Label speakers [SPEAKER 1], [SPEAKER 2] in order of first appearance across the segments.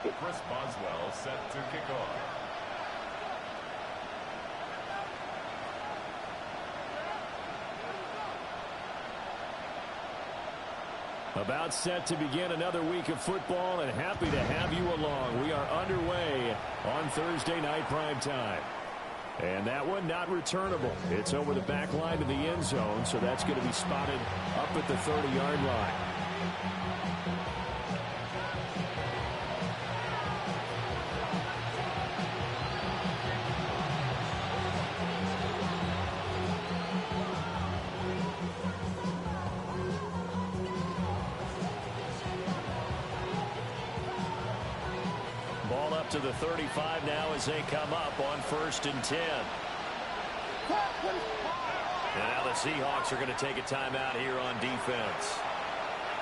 [SPEAKER 1] Chris Boswell set to kick off.
[SPEAKER 2] About set to begin another week of football, and happy to have you along. We are underway on Thursday night primetime. And that one not returnable. It's over the back line to the end zone, so that's going to be spotted up at the 30-yard line. Ball up to the 35 now as they come up on 1st and 10. And now the Seahawks are going to take a timeout here on defense.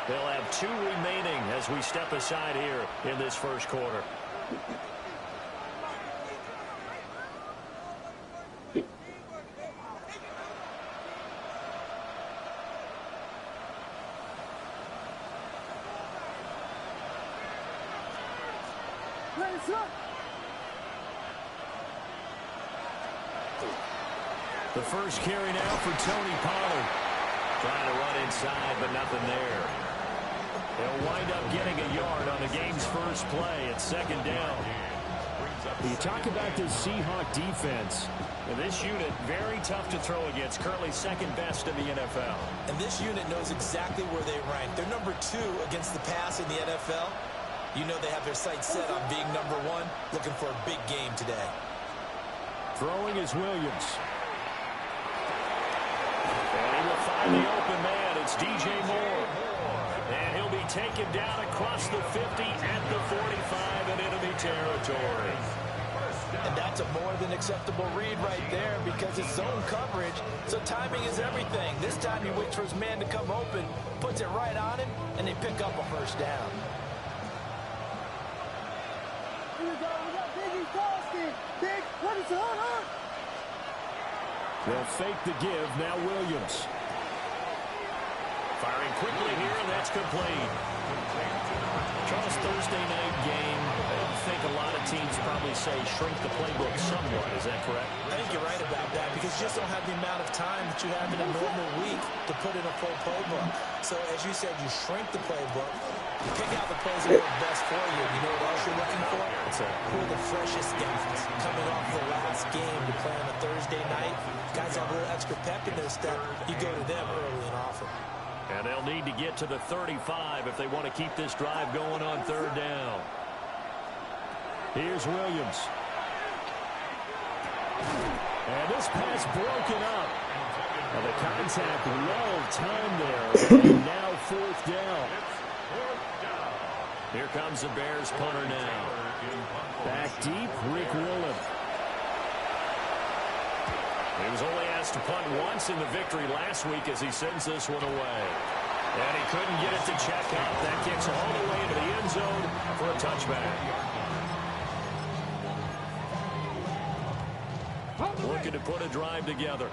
[SPEAKER 2] They'll have 2 remaining as we step aside here in this first quarter. The first carry now for Tony Pollard. Trying to run inside, but nothing there. They'll wind up getting a yard on the game's first play at 2nd down. You talk about this Seahawk defense. And this unit, very tough to throw against. Currently 2nd best in the NFL.
[SPEAKER 3] And this unit knows exactly where they rank. They're number 2 against the pass in the NFL. You know they have their sights set on being number 1, looking for a big game today.
[SPEAKER 2] Throwing is Williams. And he will find the open man. It's DJ Moore. And he'll be taken down across the 50 at the 45 in enemy territory.
[SPEAKER 3] And that's a more than acceptable read right there because it's zone coverage, so timing is everything. This time he waits for his man to come open, puts it right on him, and they pick up a first down.
[SPEAKER 2] They'll fake the give. Now Williams. Firing quickly here, and that's complete. Charles, Thursday night game. I think a lot of teams probably say shrink the playbook somewhat. Is that correct?
[SPEAKER 3] I think you're right about that because you just don't have the amount of time that you have in a normal week to put in a full playbook. So as you said, you shrink the playbook. You pick out the plays that work best for you. You know what else you're looking for? Who are the freshest guys coming off the last game to play on a Thursday night? Guys have a little extra pep in their step. You go to them early and often.
[SPEAKER 2] And they'll need to get to the 35 if they want to keep this drive going on 3rd down. Here's Williams. And this pass broken up. And the contact well timed there. And now 4th down. Here comes the Bears punter now. Back deep, Rick Woolen. He was only asked to punt once in the victory last week as he sends this one away. And he couldn't get it to check out. That kicks all the way into the end zone for a touchback. Looking to put a drive together.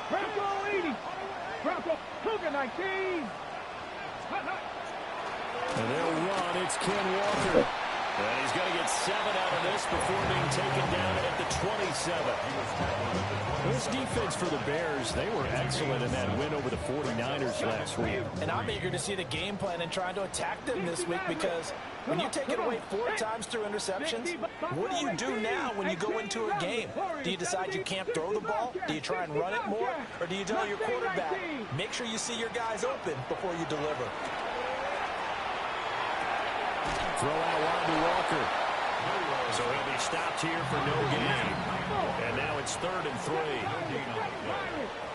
[SPEAKER 4] Bronco 80. Bronco Cougar 19.
[SPEAKER 2] And they'll run. It's Ken Walker. And he's going to get 7 out of this before being taken down at the 27. This defense for the Bears, they were excellent in that win over the 49ers last week.
[SPEAKER 3] And I'm eager to see the game plan and trying to attack them this week because when you take it away 4 times through interceptions, what do you do now when you go into a game? Do you decide you can't throw the ball? Do you try and run it more? Or do you tell your quarterback, make sure you see your guys open before you deliver?
[SPEAKER 2] Throw out wide to Walker. So he'll be stopped here for no gain. And now it's 3rd and 3.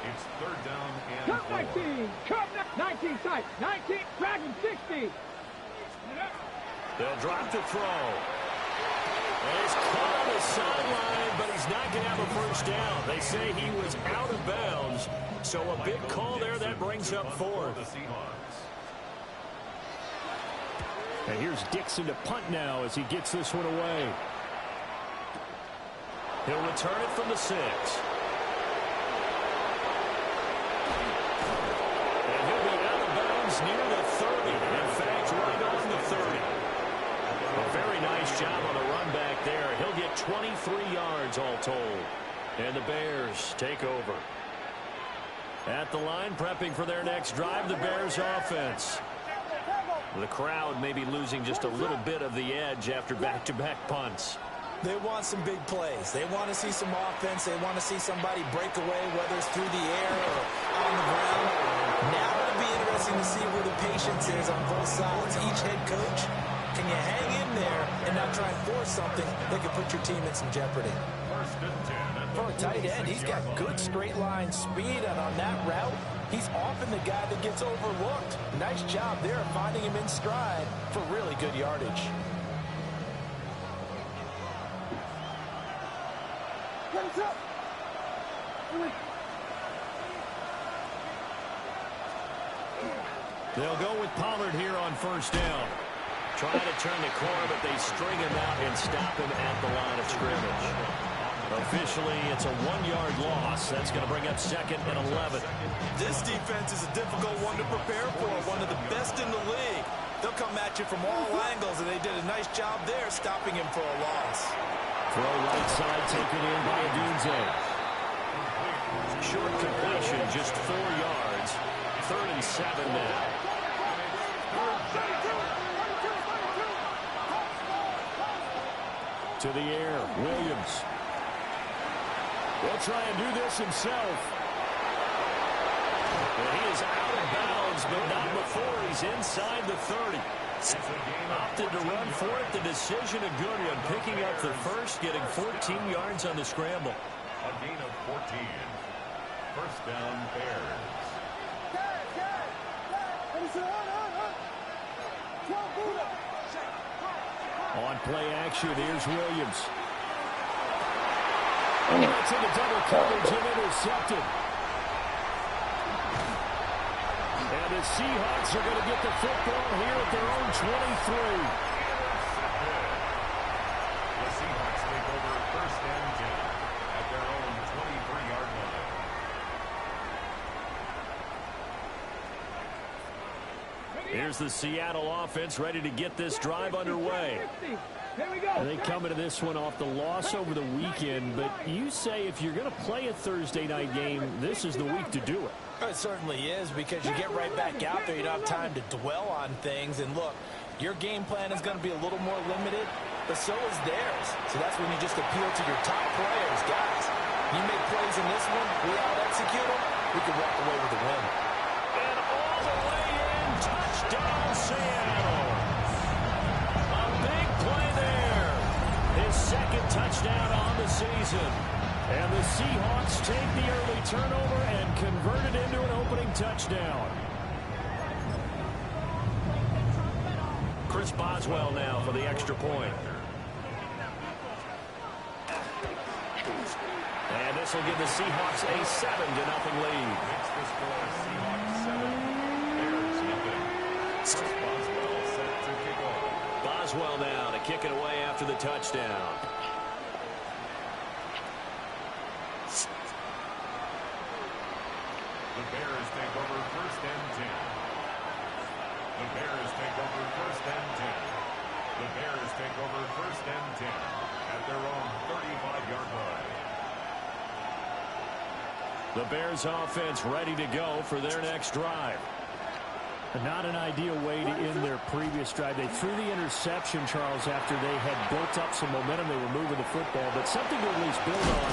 [SPEAKER 1] It's 3rd down and
[SPEAKER 4] Cup
[SPEAKER 1] 4.
[SPEAKER 4] 19. Cup 19 side. 19. Dragon 60.
[SPEAKER 2] They'll drop the throw. And he's caught on the sideline, but he's not going to have a first down. They say he was out of bounds. So a big call there that brings up 4th. And here's Dixon to punt now as he gets this one away. He'll return it from the 6. And he'll be out of bounds near the 30. And the Bears take over. At the line, prepping for their next drive, the Bears offense. The crowd may be losing just a little bit of the edge after back-to-back punts.
[SPEAKER 3] They want some big plays. They want to see some offense. They want to see somebody break away, whether it's through the air or on the ground. Now it'll be interesting to see where the patience is on both sides. Each head coach, can you hang in there and not try and force something that could put your team in some jeopardy?
[SPEAKER 5] For a tight end, he's got good straight line speed, and on that route, he's often the guy that gets overlooked. Nice job there finding him in stride for really good yardage.
[SPEAKER 2] They'll go with Pollard here on first down. Trying to turn the corner, but they string him out and stop him at the line of scrimmage. Officially, it's a 1-yard loss. That's going to bring up 2nd and 11.
[SPEAKER 3] This defense is a difficult one to prepare for, one of the best in the league. They'll come at you from all angles, and they did a nice job there stopping him for a loss.
[SPEAKER 2] Throw right side, taken in by Odunze. Short completion, just 4 yards. 3rd and 7 now. To the air, Williams. Will try and do this himself. And he is out of bounds, but not before he's inside the 30. Opted to run for it. The decision a good one. Picking up the first, getting 14 yards on the scramble.
[SPEAKER 1] A gain of 14. First down, Bears.
[SPEAKER 2] On play action, here's Williams. And it's into double coverage and intercepted. And the Seahawks are going to get the football here at their own 23.
[SPEAKER 1] The Seahawks take over first and 10 at their own 23-yard line.
[SPEAKER 2] Here's the Seattle offense ready to get this drive underway. They come into this one off the loss over the weekend, but you say if you're going to play a Thursday night game, this is the week to do it.
[SPEAKER 3] It certainly is, because you get right back out there. You don't have time to dwell on things. And look, your game plan is going to be a little more limited, but so is theirs. So that's when you just appeal to your top players. Guys, you make plays in this one, we out-execute them, we can walk away with a win.
[SPEAKER 2] And all the way in, touchdown Seattle. A big play there. His 2nd touchdown on the season. And the Seahawks take the early turnover and convert it into an opening touchdown. Chris Boswell now for the extra point. And this will give the Seahawks a 7-0 lead.
[SPEAKER 1] Makes the score Seahawks 7, Bears nothing. Chris Boswell set to kick off.
[SPEAKER 2] Boswell now to kick it away after the touchdown.
[SPEAKER 1] The Bears take over first and 10. The Bears take over first and 10. The Bears take over first and 10 at their own 35-yard line.
[SPEAKER 2] The Bears offense ready to go for their next drive. Not an ideal way to end their previous drive. They threw the interception, Charles, after they had built up some momentum. They were moving the football, but something to at least build on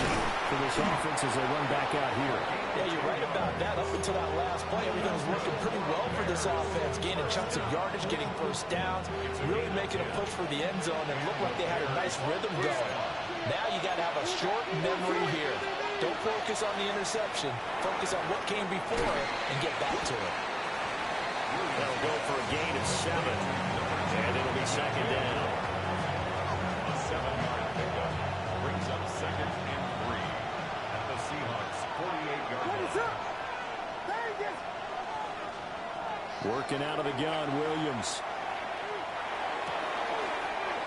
[SPEAKER 2] for this offense as they run back out here.
[SPEAKER 3] Yeah, you're right about that. Up until that last play, everything was working pretty well for this offense, gaining chunks of yardage, getting first downs, really making a push for the end zone, and looked like they had a nice rhythm going. Now you got to have a short memory here. Don't focus on the interception. Focus on what came before it and get back to it.
[SPEAKER 2] They'll go for a gain of 7, and it'll be 2nd down.
[SPEAKER 1] A 7-yard pickup brings up 2nd and 3 at the Seahawks 48-yard line.
[SPEAKER 2] Working out of the gun, Williams.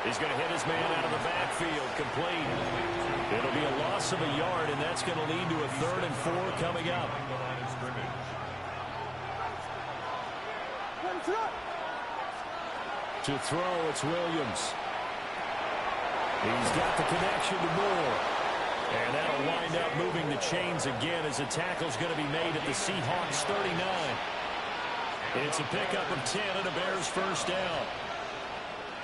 [SPEAKER 2] He's going to hit his man out of the backfield, complete. It'll be a loss of a yard, and that's going to lead to a 3rd and 4 coming up. To throw, it's Williams. He's got the connection to Moore. And that'll wind up moving the chains again as the tackle's going to be made at the Seahawks 39. It's a pickup of 10 and a Bears first down.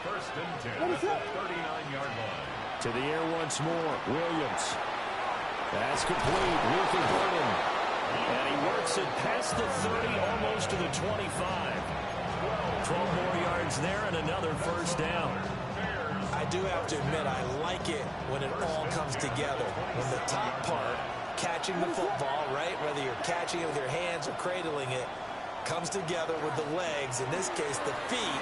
[SPEAKER 1] First and 10 at the 39-yard line.
[SPEAKER 2] To the air once more, Williams. That's complete, Luther Burden. And he works it past the 30, almost to the 25. 12 more yards there and another first down.
[SPEAKER 3] I do have to admit, I like it when it all comes together. When the top part, catching the football, right, whether you're catching it with your hands or cradling it, comes together with the legs, in this case the feet,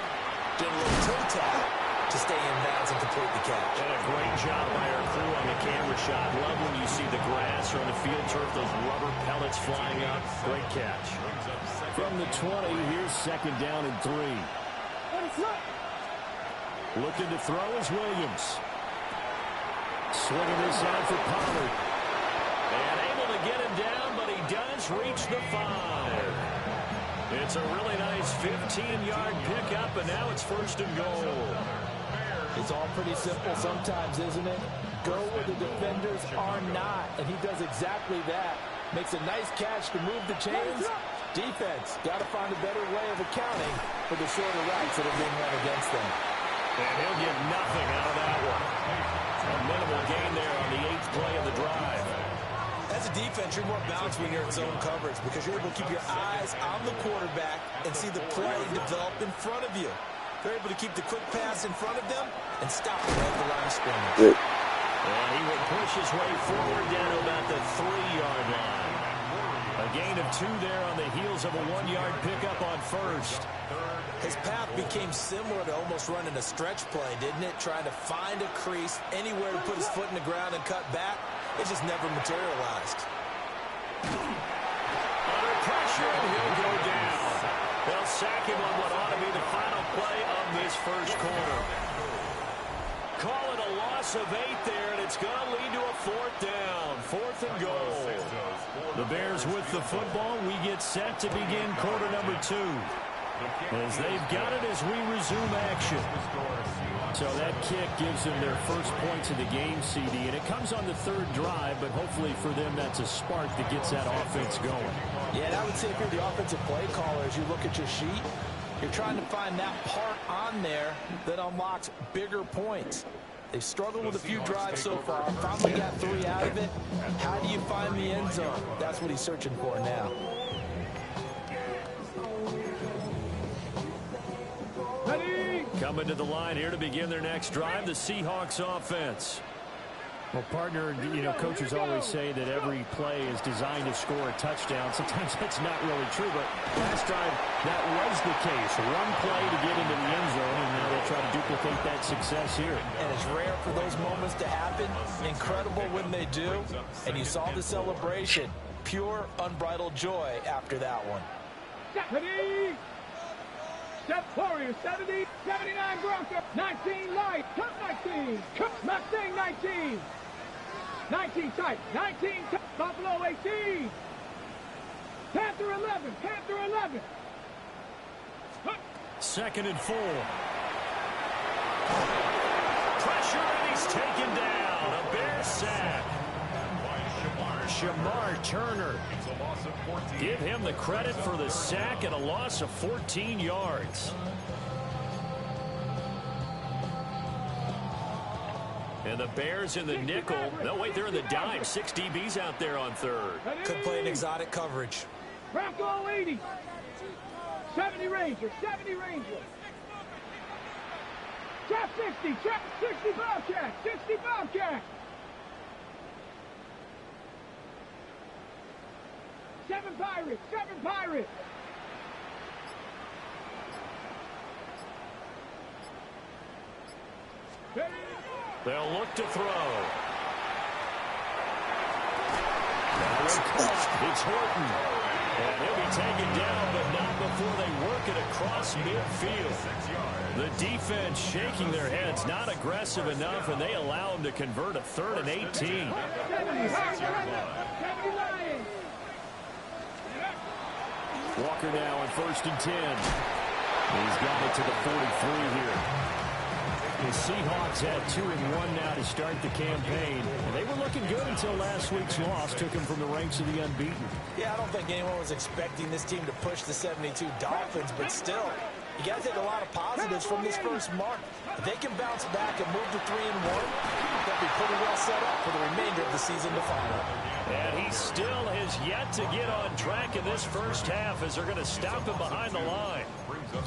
[SPEAKER 3] did a little toe tap to stay in bounds and complete the catch.
[SPEAKER 2] And a great job by our crew on the camera shot. Love when you see the grass or on the field turf, those rubber pellets flying up. Great catch. From the 20, here's second down and 3. Looking to throw is Williams. Swinging this out for Pollard. And able to get him down, but he does reach the 5. It's a really nice 15-yard pickup, and now it's first and goal.
[SPEAKER 5] It's all pretty simple sometimes, isn't it? Go where the defenders are not, and he does exactly that. Makes a nice catch to move the chains. Defense, got to find a better way of accounting for the shorter routes that are being run against them.
[SPEAKER 2] And he'll get nothing out of that one. A minimal gain there on the 8th play of the drive.
[SPEAKER 3] As a defense, you're more balanced when you're in zone coverage because you're able to keep your eyes on the quarterback and see the play develop in front of you. They're able to keep the quick pass in front of them and stop them at the line of scrimmage.
[SPEAKER 2] And he will push his way forward down to about the 3-yard line. A gain of 2 there on the heels of a 1-yard pickup on first.
[SPEAKER 3] His path became similar to almost running a stretch play, didn't it? Trying to find a crease, anywhere to put his foot in the ground and cut back. It just never materialized.
[SPEAKER 2] Under pressure, and he'll go down. They'll sack him on what ought to be the final play of this first quarter. Call it a loss of 8 there, and it's going to lead to a 4th down. 4th and goal. The Bears with the football. We get set to begin quarter number 2. As they've got it as we resume action. So that kick gives them their first points of the game, CD, and it comes on the 3rd drive, but hopefully for them that's a spark that gets that offense going.
[SPEAKER 5] Yeah, and I would say if you're the offensive play caller, as you look at your sheet, you're trying to find that part on there that unlocks bigger points. They've struggled with a few drives so far, finally got 3 out of it. How do you find the end zone? That's what he's searching for now.
[SPEAKER 2] Coming to the line here to begin their next drive, the Seahawks offense. Well, partner, you know, coaches always say that every play is designed to score a touchdown. Sometimes that's not really true, but last drive, that was the case. One play to get into the end zone, and now they'll try to duplicate that success here.
[SPEAKER 3] And it's rare for those moments to happen. Incredible when they do. And you saw the celebration. Pure, unbridled joy after that one.
[SPEAKER 4] Step Warriors, 70, 79 Bronco, 19 Light, Cup 19, Cup Mustang 19, 19 tight, 19 tight, Buffalo 18, Panther 11, Panther 11.
[SPEAKER 2] 2nd and 4. Pressure, and he's taken down. A Bear sack. Shamar Turner. Give him the credit for the sack and a loss of 14 yards. And the Bears in the nickel. No, wait, they're in the dime. 6 DBs out there on 3rd.
[SPEAKER 3] Could play an exotic coverage.
[SPEAKER 4] Bronco 80, 70 Ranger, 70 Ranger. Trap 60, trap 60 Bobcat, 60 Bobcat. 7 Pirates, 7 Pirates.
[SPEAKER 2] They'll look to throw. It's Horton. And he'll be taken down, but not before they work it across midfield. The defense shaking their heads, not aggressive enough, and they allow him to convert a 3rd and 18. Walker now on 1st and 10. He's got it to the 43 here. The Seahawks had 2-1 now to start the campaign. And they were looking good until last week's loss took them from the ranks of the unbeaten.
[SPEAKER 3] Yeah, I don't think anyone was expecting this team to push the 72 Dolphins, but still, you got to take a lot of positives from this first mark. If they can bounce back and move to 3-1, they'll be pretty well set up for the remainder of the season to follow.
[SPEAKER 2] And he still has yet to get on track in this first half as they're going to stop him behind the line.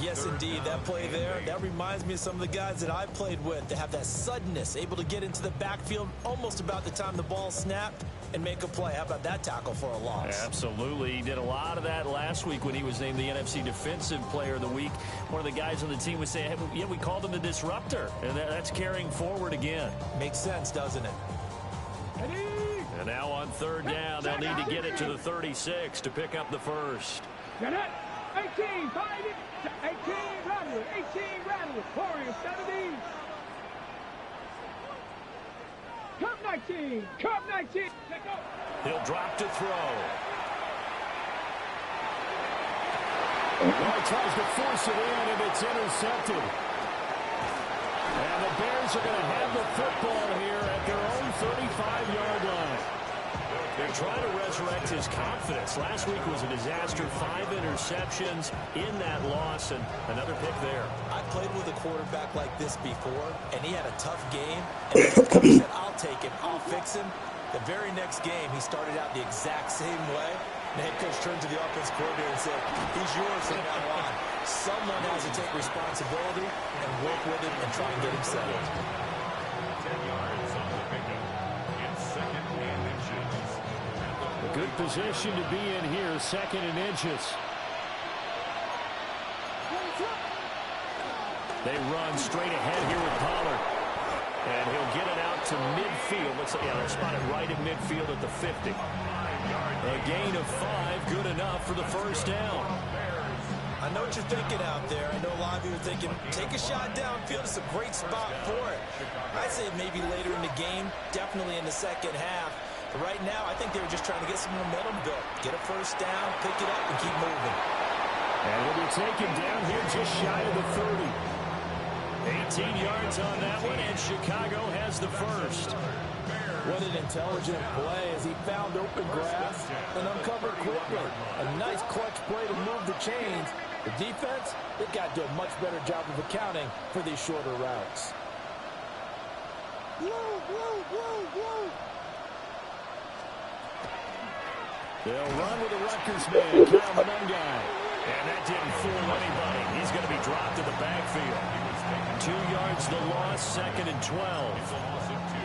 [SPEAKER 3] Yes, indeed. That play there, that reminds me of some of the guys that I've played with. They have that suddenness, able to get into the backfield almost about the time the ball snapped and make a play. How about that tackle for a loss?
[SPEAKER 2] Absolutely. He did a lot of that last week when he was named the NFC Defensive Player of the Week. One of the guys on the team would say, hey, yeah, we called him the disruptor. And that's carrying forward again.
[SPEAKER 3] Makes sense, doesn't it?
[SPEAKER 2] And now on third down, they'll need to get it to the 36 to pick up the first.
[SPEAKER 4] 18, 18, Bradley, 18, Bradley, Warriors 70. Cup 19, Cup 19.
[SPEAKER 2] He'll drop to throw. Well, he tries to force it in, and it's intercepted. And the Bears are going to have the football here at their own 35-yard line. They're trying to resurrect his confidence. Last week was a disaster. 5 interceptions in that loss, and another pick there.
[SPEAKER 3] I played with a quarterback like this before, and he had a tough game. And the coach said, I'll take him, I'll fix him. The very next game, he started out the exact same way. The head coach turned to the offense coordinator and said, he's yours from now on. Someone has to take responsibility and work with him and try and get him settled.
[SPEAKER 1] 10 yards on the pickup. It's 2nd and inches.
[SPEAKER 2] A good position to be in here, 2nd and inches. They run straight ahead here with Pollard. And he'll get it out to midfield. Looks like they'll spot it right in midfield at the 50. A gain of 5, good enough for the first down.
[SPEAKER 3] I know what you're thinking out there. I know a lot of you are thinking, take a shot downfield. It's a great spot for it. I'd say maybe later in the game, definitely in the second half. But right now, I think they were just trying to get some momentum built. Get a first down, pick it up, and keep moving.
[SPEAKER 2] And he'll be taken down here just shy of the 30. 18 yards on that one, and Chicago has the first.
[SPEAKER 5] What an intelligent play as he found open grass and uncovered quickly. A nice clutch play to move the chains. The defense, they've got to do a much better job of accounting for these shorter routes.
[SPEAKER 2] They'll run with the Rutgers man, Kyle Monungai. And that didn't fool anybody. He's going to be dropped to the backfield. 2 yards the loss, 2nd and 12.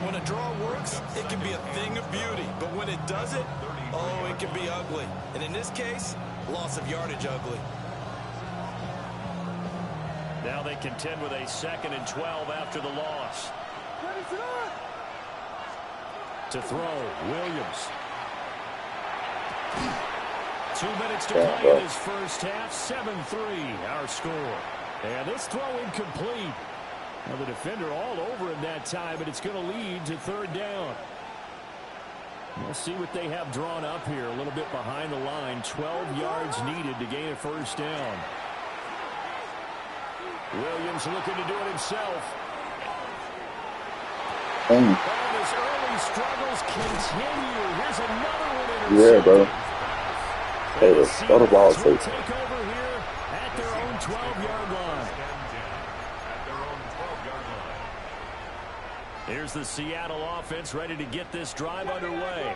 [SPEAKER 3] When a draw works, it can be a thing of beauty. But when it doesn't, oh, it can be ugly. And in this case, loss of yardage ugly.
[SPEAKER 2] Now they contend with a 2nd and 12 after the loss. To throw, Williams. 2 minutes to play in this first half. 7-3, our score. And this throw incomplete. Now the defender all over him that time, but it's going to lead to 3rd down. We'll see what they have drawn up here. A little bit behind the line. 12 yards needed to gain a first down. Williams looking to do it himself. And his early struggles continue. Here's another one.
[SPEAKER 6] Yeah, bro. Hey, the other ball is
[SPEAKER 2] take over here at their own 12-yard line. Here's the Seattle offense ready to get this drive underway.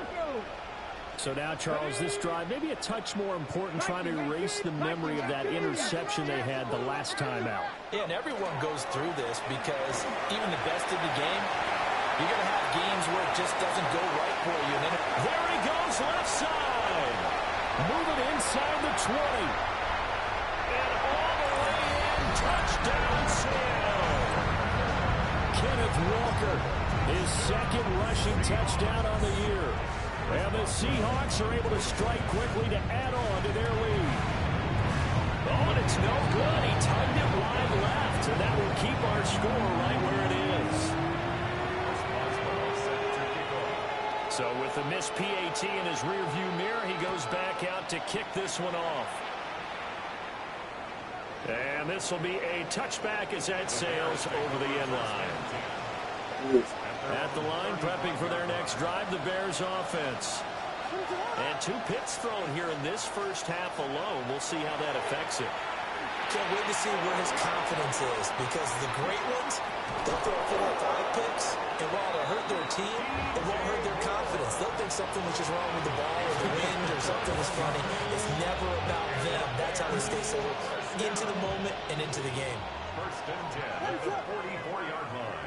[SPEAKER 2] So now, Charles, this drive maybe a touch more important, trying to erase the memory of that interception they had the last time out.
[SPEAKER 3] Yeah, and everyone goes through this because even the best in the game, you're going to have games where it just doesn't go right for you. And then
[SPEAKER 2] there he goes, left side. Moving inside the 20. And all the way in, touchdown, Seattle. Kenneth Walker, his 2nd rushing touchdown on the year. And the Seahawks are able to strike quickly to add on to their lead. Oh, and it's no good. He tugged it wide left, and that will keep our score right where it is. So with the missed PAT in his rearview mirror, he goes back out to kick this one off. And this will be a touchback as that sails over the end line. At the line, prepping for their next drive, the Bears offense. And 2 picks thrown here in this first half alone. We'll see how that affects it.
[SPEAKER 3] Can't wait to see where his confidence is, because the great ones, they'll throw 4 or 5 picks, and while it'll hurt their team, it won't hurt their confidence. They'll think something was just wrong with the ball or the wind or something was funny. It's never about them. That's how they stay so into the moment and into the game.
[SPEAKER 1] First and 10 at the 44-yard line.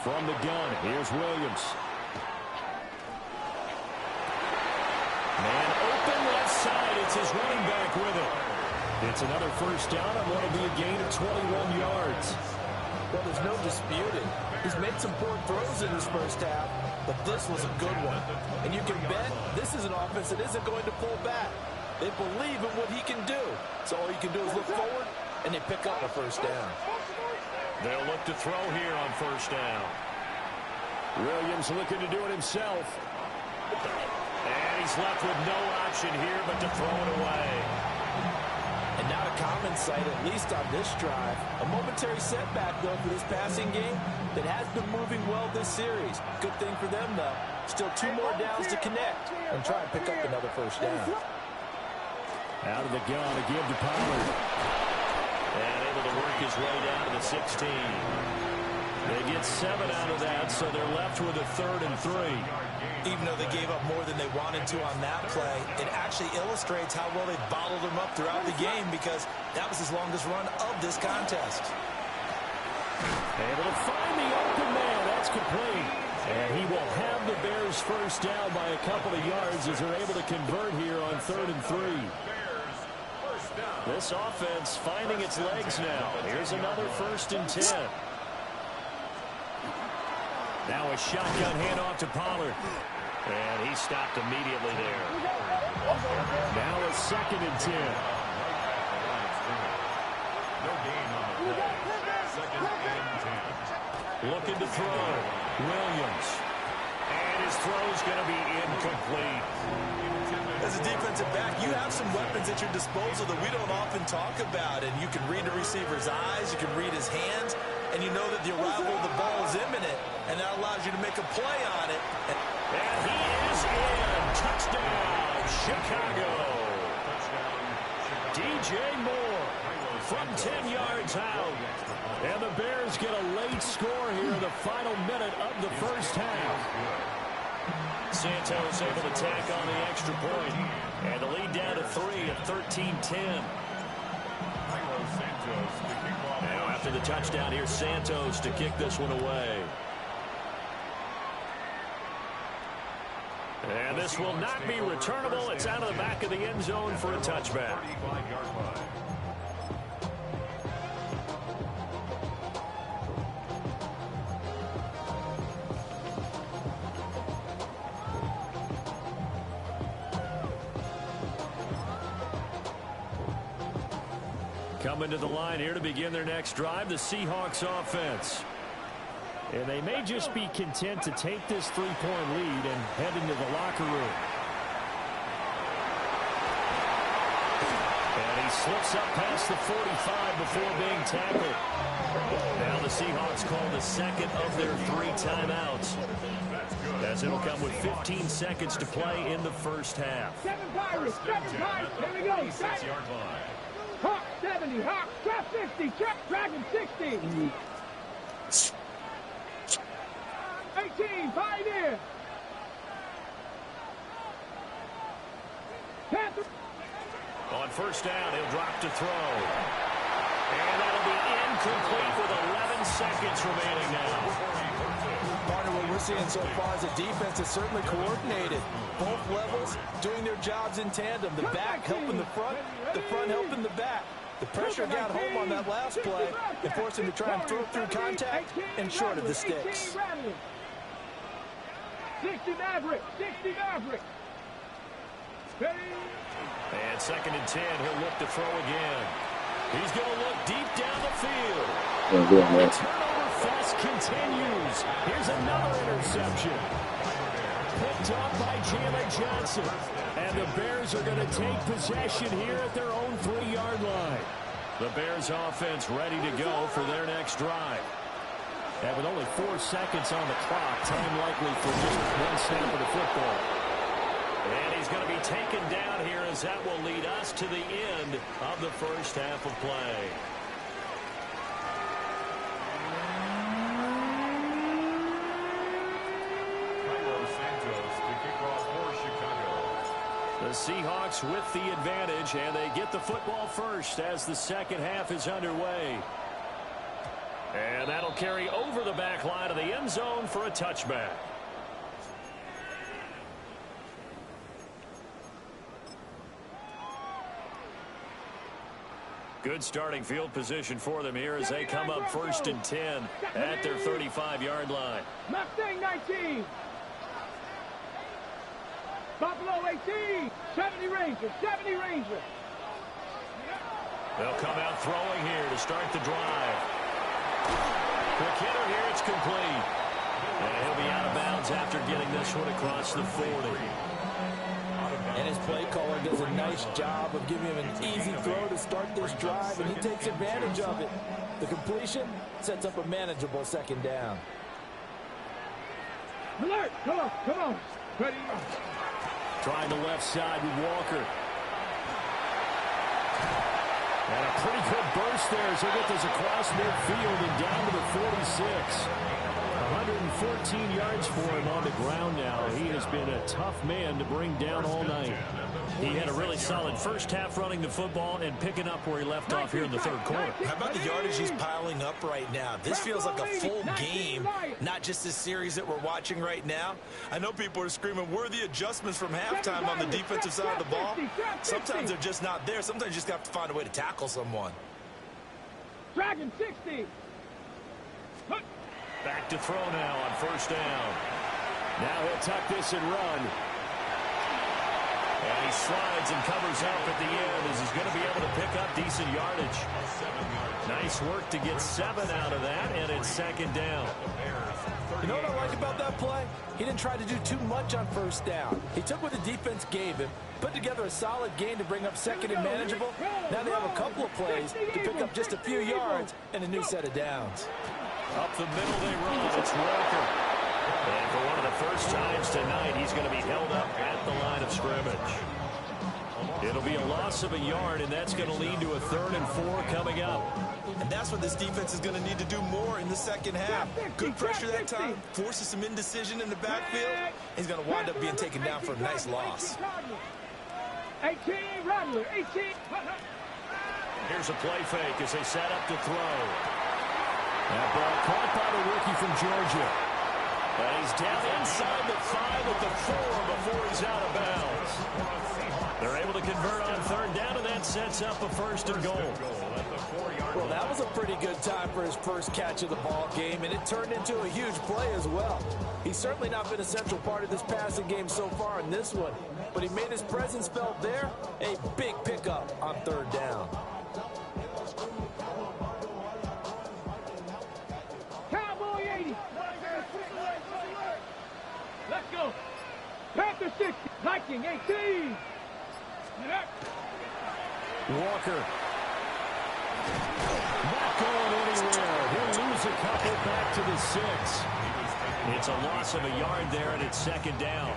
[SPEAKER 2] From the gun, here's Williams. Man open left side. It's his running back with it. It's another first down on what will be a gain of 21 yards.
[SPEAKER 3] Well, there's no disputing. He's made some poor throws in his first half, but this was a good one. And you can bet this is an offense that isn't going to pull back. They believe in what he can do. So all you can do is look forward, and they pick up a first down.
[SPEAKER 2] They'll look to throw here on first down. Williams looking to do it himself. And he's left with no option here but to throw it away.
[SPEAKER 3] And not a common sight, at least on this drive. A momentary setback, though, for this passing game that has been moving well this series. Good thing for them, though. Still 2 more downs to connect and try and pick up another first down.
[SPEAKER 2] Out of the gun, a give to Pollard. And able to work his way down to the 16. They get 7 out of that, so they're left with a 3rd and 3.
[SPEAKER 3] Even though they gave up more than they wanted to on that play, it actually illustrates how well they bottled them up throughout the game, because that was his longest run of this contest.
[SPEAKER 2] Able to find the open man. That's complete. And he will have the Bears first down by a couple of yards as they're able to convert here on 3rd and 3. This offense finding its legs now. Here's another 1st and 10. Now a shotgun handoff to Pollard. And he stopped immediately there. Now a 2nd and 10.
[SPEAKER 1] No gain on the play. 2nd and 10.
[SPEAKER 2] Looking to throw. Williams. And his throw's going to be incomplete.
[SPEAKER 3] As a defensive back, you have some weapons at your disposal that we don't often talk about. And you can read the receiver's eyes, you can read his hands, and you know that the arrival of the ball is imminent. And that allows you to make a play on it.
[SPEAKER 2] And he is in. Touchdown, Chicago. DJ Moore from 10 yards out. And the Bears get a late score here in the final minute of the first half. Santos able to tack on the extra point. And the lead down to 3 at 13-10. Now after the touchdown, here's Santos to kick this one away. And this will not be returnable. It's out of the back of the end zone for a touchback.
[SPEAKER 1] 35-yard line.
[SPEAKER 2] Coming to the line here to begin their next drive, the Seahawks offense. And they may just be content to take this 3-point lead and head into the locker room. And he slips up past the 45 before being tackled. Now the Seahawks call the 2nd of their 3 timeouts, as it'll come with 15 seconds to play in the first half.
[SPEAKER 4] 7 Pirates, 7 Pirates, here we go.
[SPEAKER 1] 36-yard line.
[SPEAKER 4] Hawk 70, Hawk, trap 50, trap Dragon 60. 18, Pioneer. Panther.
[SPEAKER 2] On first down, he'll drop to throw. And that'll be incomplete with 11 seconds remaining now.
[SPEAKER 3] Partner, what we're seeing so far is a defense that's certainly coordinated. Both levels doing their jobs in tandem. The back helping the front helping the back. The pressure got home on that last play and forced him to try and throw through contact and short of the sticks.
[SPEAKER 4] 60 Maverick, 60 Maverick.
[SPEAKER 2] And 2nd and 10, he'll look to throw again. He's going to look deep down the field. The turnover fest continues. Here's another interception. Picked up by Jalen Johnson. And the Bears are going to take possession here at their own 3-yard line. The Bears offense ready to go for their next drive. And with only 4 seconds on the clock, time likely for just one snap of the football. And he's going to be taken down here as that will lead us to the end of the first half of play. The Seahawks with the advantage, and they get the football first as the second half is underway. And that'll carry over the back line of the end zone for a touchback. Good starting field position for them here as they come up 1st and 10 at their 35-yard line.
[SPEAKER 4] Mustang 19. Buffalo 18. 70 Rangers. 70 Rangers.
[SPEAKER 2] They'll come out throwing here to start the drive. Quick hitter here. It's complete. And he'll be out of bounds after getting this one across the 40.
[SPEAKER 5] And his play caller does a nice job of giving him an easy throw to start this drive, and he takes advantage of it. The completion sets up a manageable second down.
[SPEAKER 4] Alert! Come on, come on. Ready?
[SPEAKER 2] Trying the left side with Walker. And a pretty good burst there as he gets this across midfield and down to the 46. 114 yards for him on the ground now. He has been a tough man to bring down all night. He had a really solid first half running the football and picking up where he left off here in the third quarter.
[SPEAKER 3] How about the yardage he's piling up right now? This feels like a full game, not just this series that we're watching right now. I know people are screaming, where are the adjustments from halftime on the defensive side of the ball? Sometimes they're just not there. Sometimes you just have to find a way to tackle someone.
[SPEAKER 4] Dragon 60.
[SPEAKER 2] Back to throw now on first down. Now he'll tuck this and run. And he slides and covers up at the end as he's going to be able to pick up decent yardage. Nice work to get 7 out of that, and it's second down.
[SPEAKER 5] You know what I like about that play? He didn't try to do too much on first down. He took what the defense gave him, put together a solid gain to bring up second and manageable. Now they have a couple of plays to pick up just a few yards and a new set of downs.
[SPEAKER 2] Up the middle they run. It's Walker. And for one of the first times tonight, he's going to be held up at the line of scrimmage. It'll be a loss of a yard, and that's going to lead to a 3rd and 4 coming up.
[SPEAKER 3] And that's what this defense is going to need to do more in the second half. Good pressure that time, forces some indecision in the backfield. He's going to wind up being taken down for a nice loss.
[SPEAKER 4] 18, Rattler, 18.
[SPEAKER 2] Here's a play fake as they set up to throw. That ball caught by the rookie from Georgia. And he's down inside the 5 at the 4 before he's out of bounds. They're able to convert on 3rd down, and that sets up a 1st and goal.
[SPEAKER 5] Well, that was a pretty good time for his first catch of the ball game, and it turned into a huge play as well. He's certainly not been a central part of this passing game so far in this one, but he made his presence felt there. A big pickup on 3rd down.
[SPEAKER 4] Cowboy 80. Let's go. Panther 60. Viking 18.
[SPEAKER 2] Walker. Not going anywhere. He'll lose a couple back to the 6. It's a loss of a yard there, and it's 2nd down.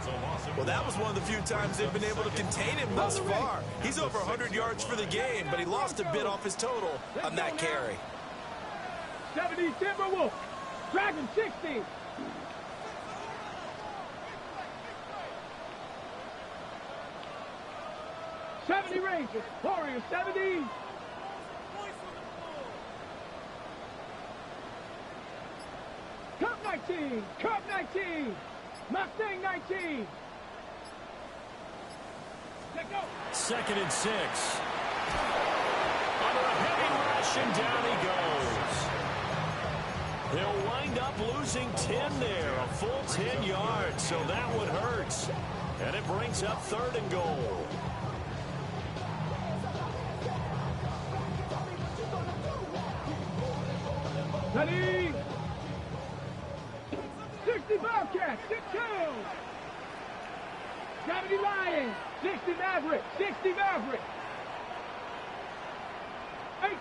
[SPEAKER 3] Well, that was one of the few times they've been able to contain him thus far. He's over 100 yards for the game, but he lost a bit off his total on that carry.
[SPEAKER 4] 70 Timberwolf. Dragon 60. '70 Rangers. Warriors 70. Cup 19. Cup 19. Mustang 19. Let's go.
[SPEAKER 2] 2nd and 6. Under a heavy rush, and down he goes. He'll wind up losing 10 there, a full 10 yards, so that one hurts. And it brings up 3rd and goal.
[SPEAKER 4] Ready? 60 Bobcats, 6-2. 70 Lions, 60 Maverick, 60 Maverick.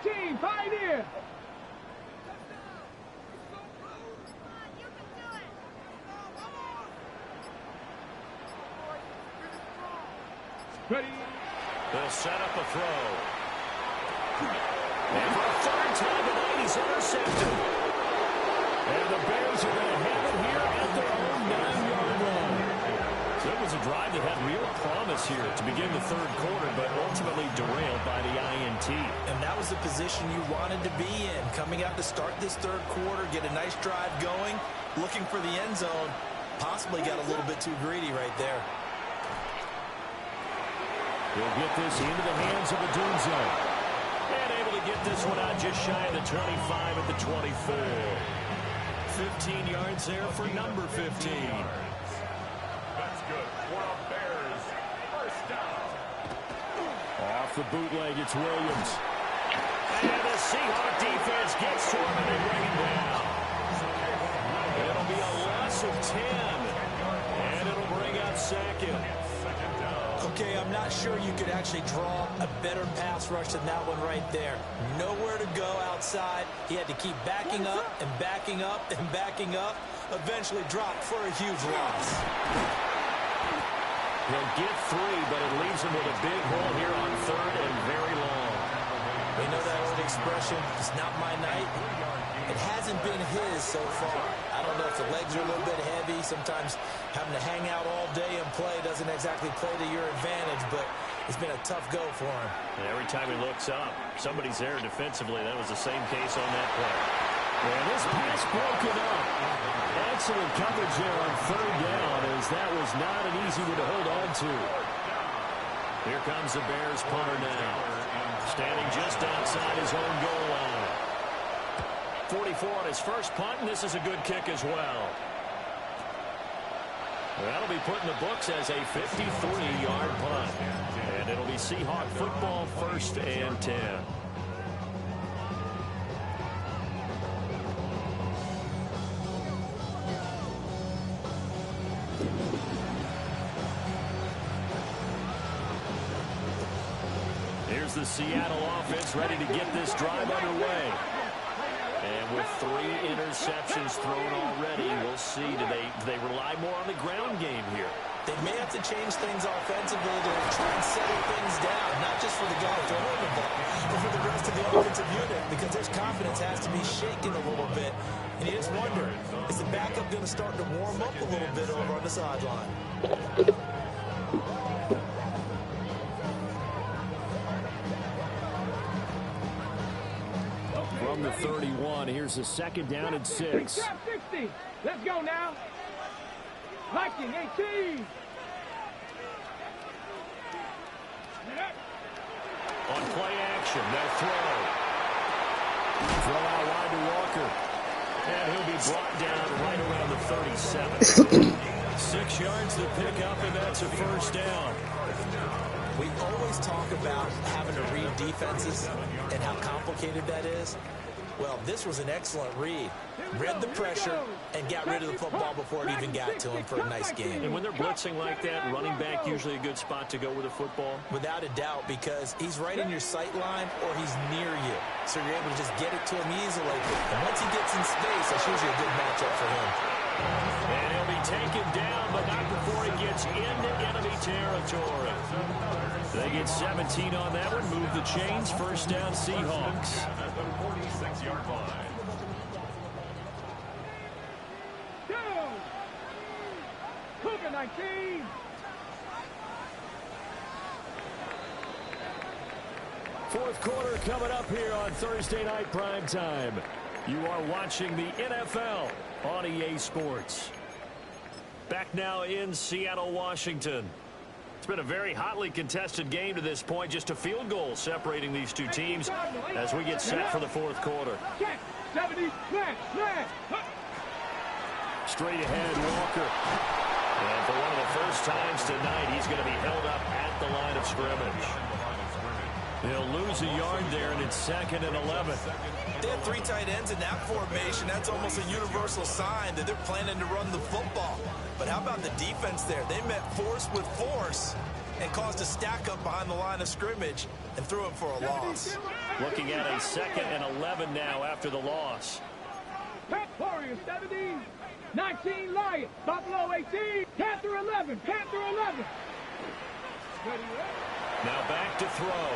[SPEAKER 4] 19, Pioneer. Ready.
[SPEAKER 2] They'll set up a throw. And for a third time tonight, he's intercepted. And the Bears are going to have it here at their own 9-yard line. So it was a drive that had real promise here to begin the third quarter, but ultimately derailed by the INT.
[SPEAKER 3] And that was the position you wanted to be in. Coming out to start this third quarter, get a nice drive going, looking for the end zone. Possibly got a little bit too greedy right there.
[SPEAKER 2] He'll get this into the hands of Odunze. And able to get this one out just shy of the 25 at the 24. 15 yards there for number 15.
[SPEAKER 1] That's good for the Bears. First down.
[SPEAKER 2] Off the bootleg, it's Williams. And the Seahawk defense gets to him and they bring him down. It'll be a loss of 10. And it'll bring out Sackett.
[SPEAKER 3] Okay, I'm not sure you could actually draw a better pass rush than that one right there. Nowhere to go outside. He had to keep backing up and backing up and backing up. Eventually dropped for a huge loss.
[SPEAKER 2] He'll get 3, but it leaves him with a big hole here on third and very long.
[SPEAKER 3] We know that old expression, it's not my night. It hasn't been his so far. I don't know if the legs are a little bit heavy. Sometimes having to hang out all day and play doesn't exactly play to your advantage, but it's been a tough go for him.
[SPEAKER 2] And every time he looks up, somebody's there defensively. That was the same case on that play. And this pass broken up. Excellent coverage there on third down, as that was not an easy one to hold on to. Here comes the Bears punter now. Standing just outside his own goal line. 44 on his first punt, and this is a good kick as well. That'll be put in the books as a 53-yard punt. And it'll be Seahawk football, 1st and 10. Here's the Seattle offense ready to get this drive underway. And with 3 interceptions thrown already, we'll see. Do they rely more on the ground game here?
[SPEAKER 3] They may have to change things offensively to try and settle things down, not just for the guy throwing the ball, but for the rest of the offensive unit, because their confidence has to be shaken a little bit. And you just wonder, is the backup going to start to warm up a little bit over on the sideline?
[SPEAKER 2] From the 31, here's a 2nd down and 6.
[SPEAKER 4] 60. Let's go now. Viking 18.
[SPEAKER 2] On play action, they'll throw. Throw out wide to Walker. And he'll be brought down right around the 37. 6 yards to pick up, and that's a first down.
[SPEAKER 3] We always talk about having to read defenses and how complicated that is. Well, this was an excellent read. Read the pressure and got rid of the football before it even got to him for a nice game.
[SPEAKER 2] And when they're blitzing like that, running back usually a good spot to go with a football?
[SPEAKER 3] Without a doubt, because he's right in your sight line or he's near you. So you're able to just get it to him easily. And once he gets in space, that's usually a good matchup for him.
[SPEAKER 2] And he'll be taken down, but not before he gets into enemy territory. They get 17 on that one. Move the chains. First down, Seahawks.
[SPEAKER 1] At the 46-yard line.
[SPEAKER 4] Cougar 19.
[SPEAKER 2] Fourth quarter coming up here on Thursday Night Primetime. You are watching the NFL on EA Sports. Back now in Seattle, Washington. It's been a very hotly contested game to this point. Just a field goal separating these two teams as we get set for the fourth quarter.
[SPEAKER 4] Check. 70. Smash.
[SPEAKER 2] Straight ahead, Walker. And for one of the first times tonight, he's going to be held up at the line of scrimmage. They'll lose a yard there, and it's 2nd and 11.
[SPEAKER 3] They have 3 tight ends in that formation. That's almost a universal sign that they're planning to run the football. But how about the defense there? They met force with force and caused a stack up behind the line of scrimmage and threw him for a loss.
[SPEAKER 2] Looking at a 2nd and 11 now after the loss.
[SPEAKER 4] Warriors 70, 19 Lions, Buffalo 18, Panther 11, Panther 11.
[SPEAKER 2] Now back to throw.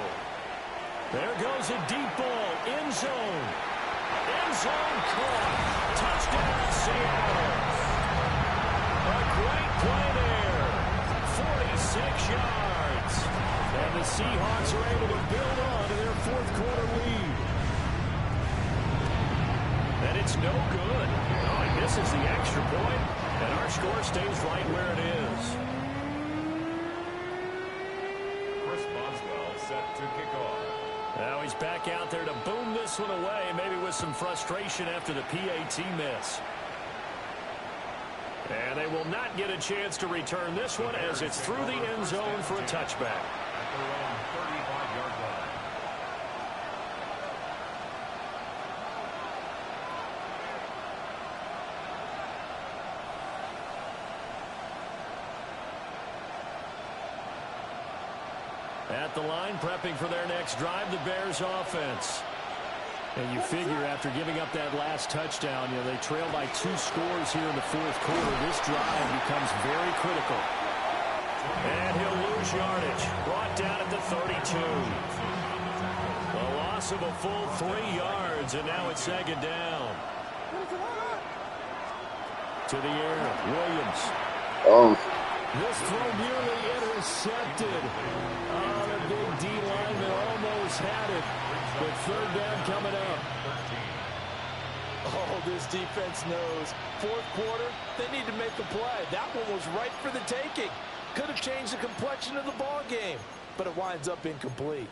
[SPEAKER 2] There goes a deep ball, end zone. End zone caught. Touchdown, Seattle. A great play there. 46 yards. And the Seahawks are able to build on to their 4th quarter lead. And it's no good. Oh, he misses the extra point, and our score stays right where it is.
[SPEAKER 1] Chris Boswell set to kick off.
[SPEAKER 2] Now he's back out there to boom this one away, maybe with some frustration after the PAT miss. And they will not get a chance to return this one as it's through the end zone for a touchback.
[SPEAKER 1] At their own 35-yard line.
[SPEAKER 2] At the line, prepping for their next drive, the Bears offense. And you figure after giving up that last touchdown, they trail by 2 scores here in the 4th quarter. This drive becomes very critical. And he'll lose yardage. Brought down at the 32. A loss of a full 3 yards, and now it's 2nd down. To the air, Williams. This throw nearly intercepted. Oh, the big D lineman almost had it. But 3rd down coming up.
[SPEAKER 3] Oh, this defense knows. 4th quarter, they need to make a play. That one was right for the taking. Could have changed the complexion of the ball game, but it winds up incomplete.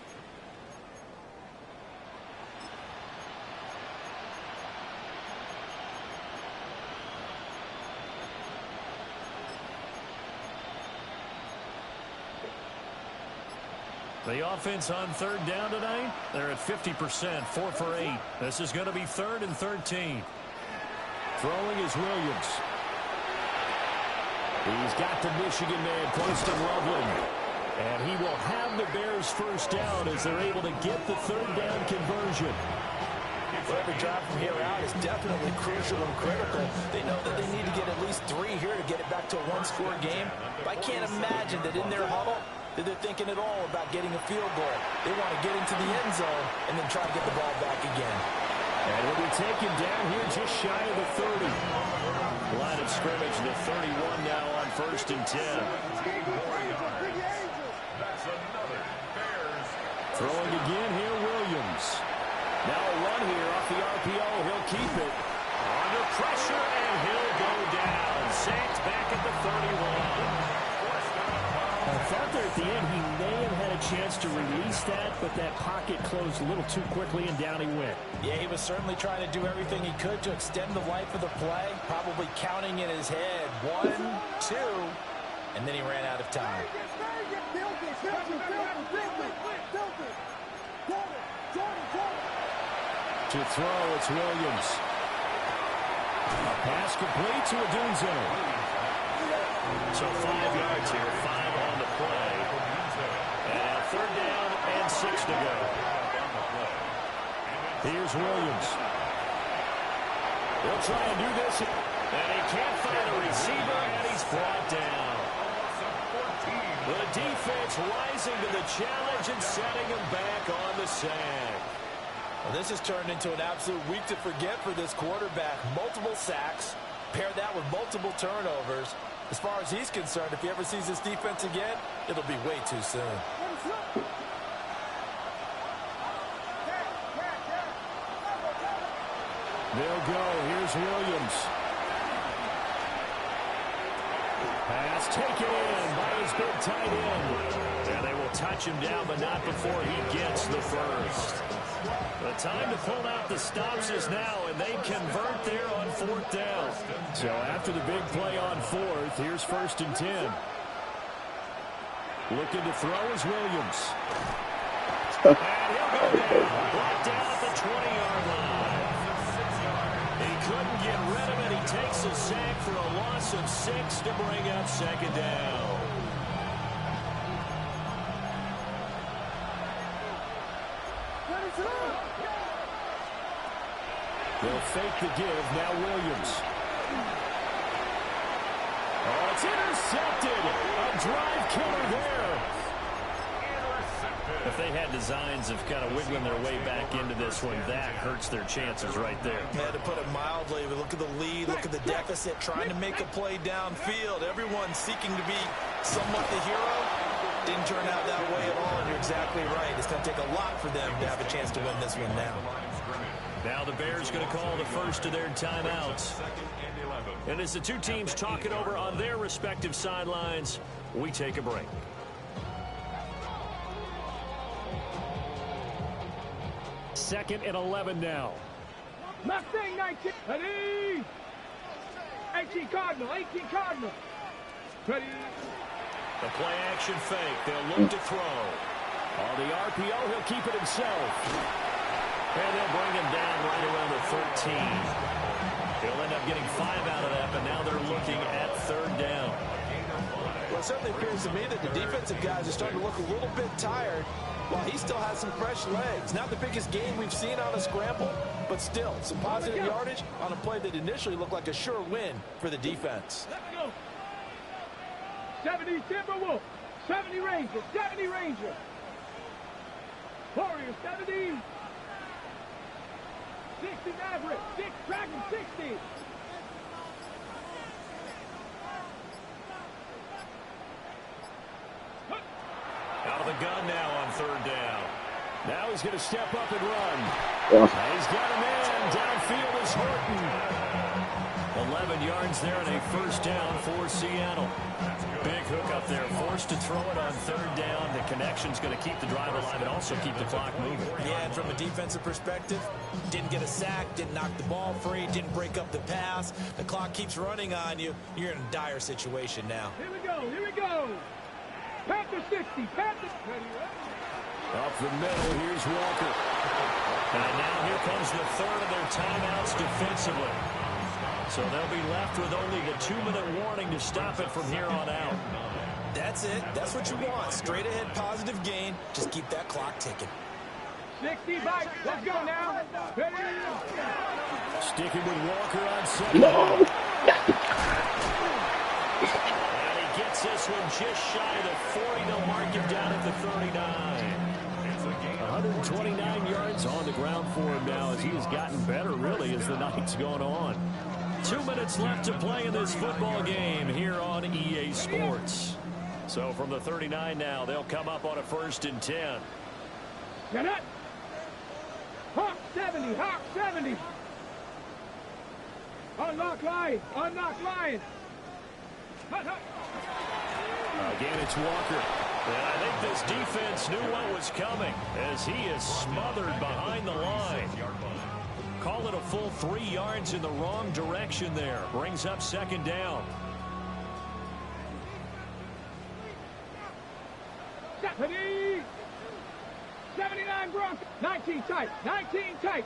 [SPEAKER 2] The offense on 3rd down tonight, they're at 50%, 4 for 8. This is going to be 3rd and 13. Throwing is Williams. He's got the Michigan man close to Loveland. And he will have the Bears 1st down as they're able to get the 3rd down conversion.
[SPEAKER 3] Every drive from here out is definitely crucial and critical. They know that they need to get at least 3 here to get it back to a 1-score game. But I can't imagine that in their huddle that they're thinking at all about getting a field goal. They want to get into the end zone and then try to get the ball back again.
[SPEAKER 2] And he'll be taken down here just shy of the 30. Line of scrimmage, the 31 now on 1st and 10.
[SPEAKER 1] That's another Bears.
[SPEAKER 2] Throwing again here, Williams. Now a run here off the RPO. He'll keep it. Under pressure, and he'll go down. Sacked back at the 31. I thought there at the end he may have had a chance to release that, but that pocket closed a little too quickly, and down he went.
[SPEAKER 3] Yeah, he was certainly trying to do everything he could to extend the life of the play, probably counting in his head 1, 2, and then he ran out of time.
[SPEAKER 2] To throw, it's Williams. Pass complete to Odunze. So 5 yards here, 5 on the play. And 3rd down and 6 to go. Here's Williams. He'll try and do this. And he can't find a receiver, and he's brought down. The defense rising to the challenge and setting him back on the sack.
[SPEAKER 3] Well, this has turned into an absolute week to forget for this quarterback. Multiple sacks, pair that with multiple turnovers. As far as he's concerned, if he ever sees this defense again, it'll be way too soon.
[SPEAKER 2] They'll go. Here's Williams. Pass taken in by his big tight end. And they will touch him down, but not before he gets the first. The time to pull out the stops is now, and they convert there on 4th down. So after the big play on 4th, here's 1st and 10. Looking to throw is Williams. And he'll go down. Brought down at the 20-yard line. He couldn't get rid of it. He takes a sack for a loss of 6 to bring up 2nd down. They'll fake the give. Now Williams. Oh, it's intercepted. A drive killer there. If they had designs of kind of wiggling their way back into this one, that hurts their chances right there.
[SPEAKER 3] Yeah, to put it mildly, look at the lead, look at the deficit, trying to make a play downfield. Everyone seeking to be somewhat the hero. Didn't turn out that way at all, and you're exactly right. It's going to take a lot for them to have a chance to win this one now.
[SPEAKER 2] Now the Bears going to call the first of their timeouts. And as the two teams talk it over on their respective sidelines, we take a break. Second and 11 now.
[SPEAKER 4] Mustang 19. Ready. 18 Cardinal. 18 Cardinal. Ready.
[SPEAKER 2] The play action fake. They'll look to throw. On the RPO, he'll keep it himself. And they'll bring him down right around the 13. He'll end up getting 5 out of that, but now they're looking at third down.
[SPEAKER 3] Well, it certainly appears to me that the defensive guys are starting to look a little bit tired, while he still has some fresh legs. Not the biggest gain we've seen on a scramble, but still some positive yardage on a play that initially looked like a sure win for the defense.
[SPEAKER 4] Let's go. 70 Timberwolves. 70 Rangers. 70 Rangers. Warriors 70. 60 Maverick. 6 Dragon 60.
[SPEAKER 2] Out of the gun now on third down. Now he's going to step up and run. He's got him in. Downfield is Horton. 11 yards there and a first down for Seattle. Big hook up there. Forced to throw it on third down. The connection's going to keep the drive alive and also keep the clock moving.
[SPEAKER 3] Yeah, and from a defensive perspective, didn't get a sack, didn't knock the ball free, didn't break up the pass. The clock keeps running on you. You're in a dire situation now.
[SPEAKER 4] Here we go. Here we go. Panther 60. Panther. Ready, ready.
[SPEAKER 2] Up the middle, here's Walker. And now here comes the third of their timeouts defensively. So they'll be left with only the 2-minute warning to stop it from here on out.
[SPEAKER 3] That's it. That's what you want. Straight ahead positive gain. Just keep that clock ticking.
[SPEAKER 4] 60 bike. Let's go now. Ready.
[SPEAKER 2] Sticking with Walker on second.
[SPEAKER 6] No.
[SPEAKER 2] And he gets this one just shy of the 40. They'll mark him down at the 39. 129 yards on the ground for him now as he has gotten better, really, as the night's gone on. 2 minutes left to play in this football game here on EA Sports. So from the 39 now, they'll come up on a 1st and 10.
[SPEAKER 4] Get it. Hawk 70. Hawk 70. Unlock line. Unlock line. Hut, hut.
[SPEAKER 2] Again, it's Walker. And I think this defense knew what was coming as he is smothered behind the line. Call it a full 3 yards in the wrong direction there. Brings up second down.
[SPEAKER 4] 70. 79 Broncos. 19 tight. 19 tight.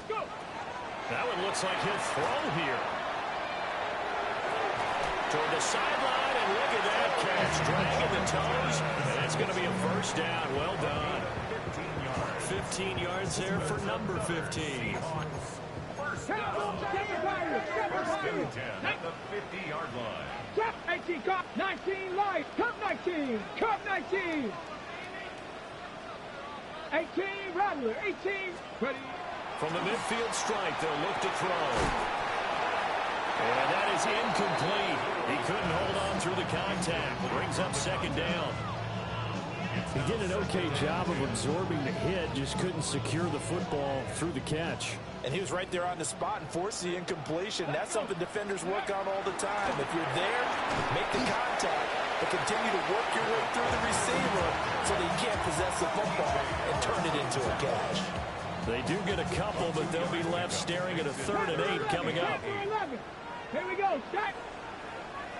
[SPEAKER 4] Go.
[SPEAKER 2] That one looks like he'll throw here. Toward the sideline, and look at that catch. Dragging the toes, and it's going to be a first down. Well done. 15 yards there for number 15.
[SPEAKER 1] First and 10 at the 50-yard line.
[SPEAKER 4] 18 Cup 19 light. Cup 19. Cup 19. 18 Rattler. 18. Ready.
[SPEAKER 2] From the midfield strike, they'll look to throw. And that is incomplete. He couldn't hold on through the contact. Brings up second down. He did an okay job of absorbing the hit, just couldn't secure the football through the catch.
[SPEAKER 3] And he was right there on the spot and forced the incompletion. That's something defenders work on all the time. If you're there, make the contact, but continue to work your way through the receiver so that you can't possess the football and turn it into a catch.
[SPEAKER 2] They do get a couple, but they'll be left staring at a 3rd and 8 coming up.
[SPEAKER 4] Here we go. Set.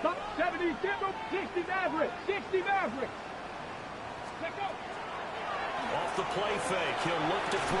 [SPEAKER 4] Stop. 70 Timber. 60 Maverick. 60 Maverick. Let go.
[SPEAKER 2] Off the play fake, he'll look to throw.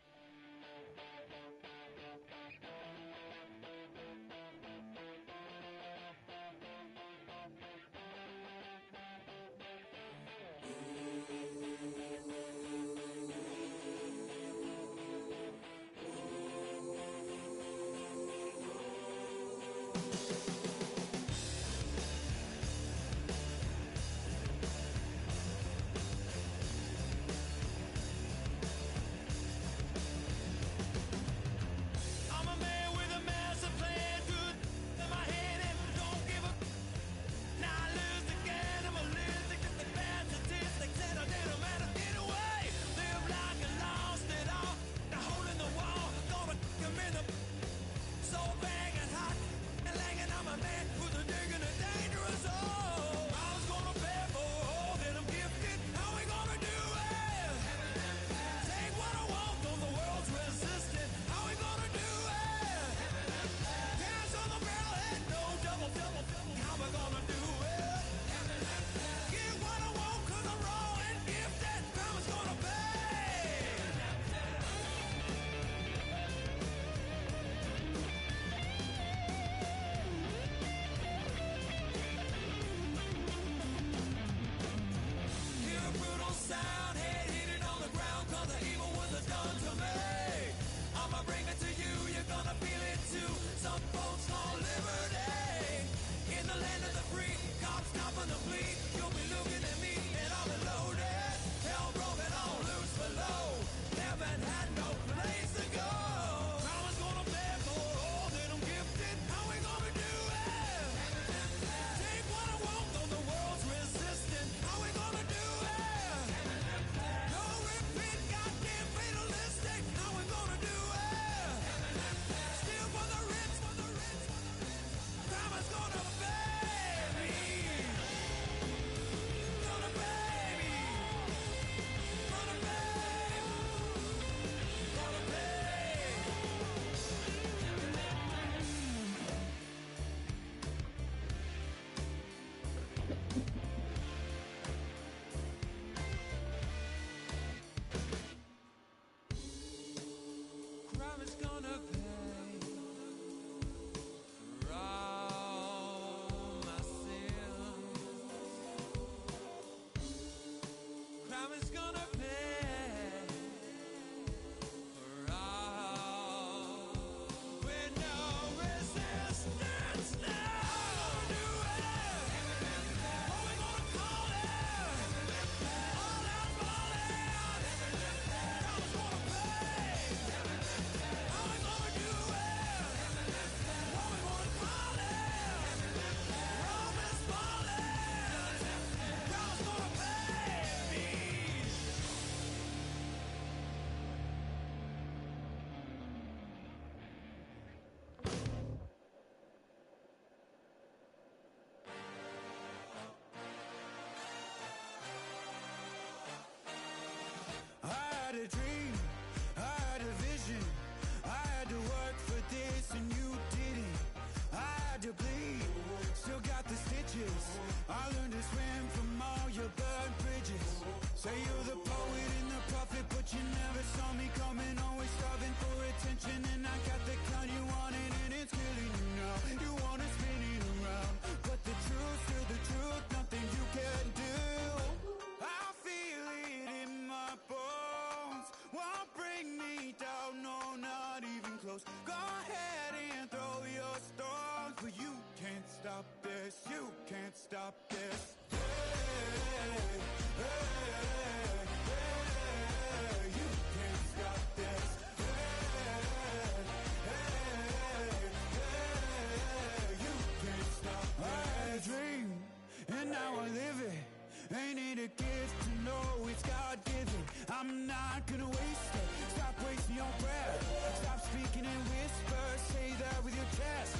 [SPEAKER 7] not gonna waste it. Stop wasting your breath. Stop speaking in whispers. Say that with your chest.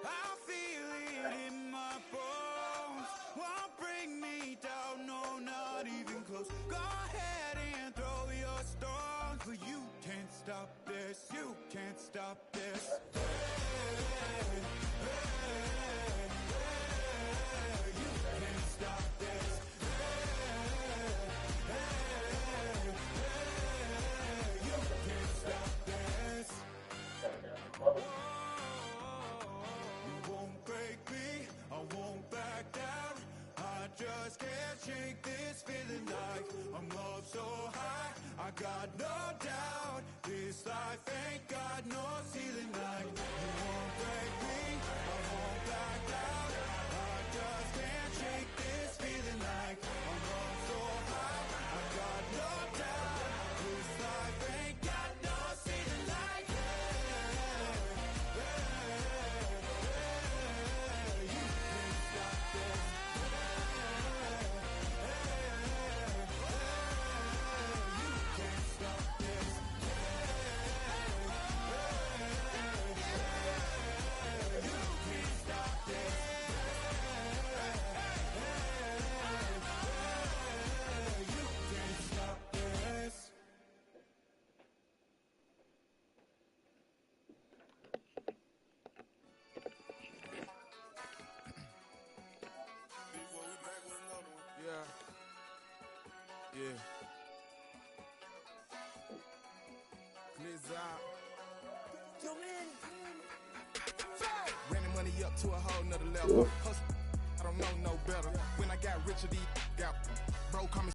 [SPEAKER 7] I feel it in my bones. Won't bring me down, no, not even close. Go ahead and throw your stones, but you can't stop this. You can't stop this. You can't stop this. You can't stop this. You won't break me, I won't back down. I just can't shake this feeling like I'm up so high. I got no doubt, this life ain't got no ceiling like. You won't break me, I won't back down. I just can't shake this feeling like I'm up so high. I got no doubt, this life ain't got no ceiling like. You can't stop this. You can't stop this. You can't stop this. You can't stop this.
[SPEAKER 8] Yeah. Yeah. Blizzard. Running money up to a whole nother level. Hustle, I don't know no better. When I got rich of these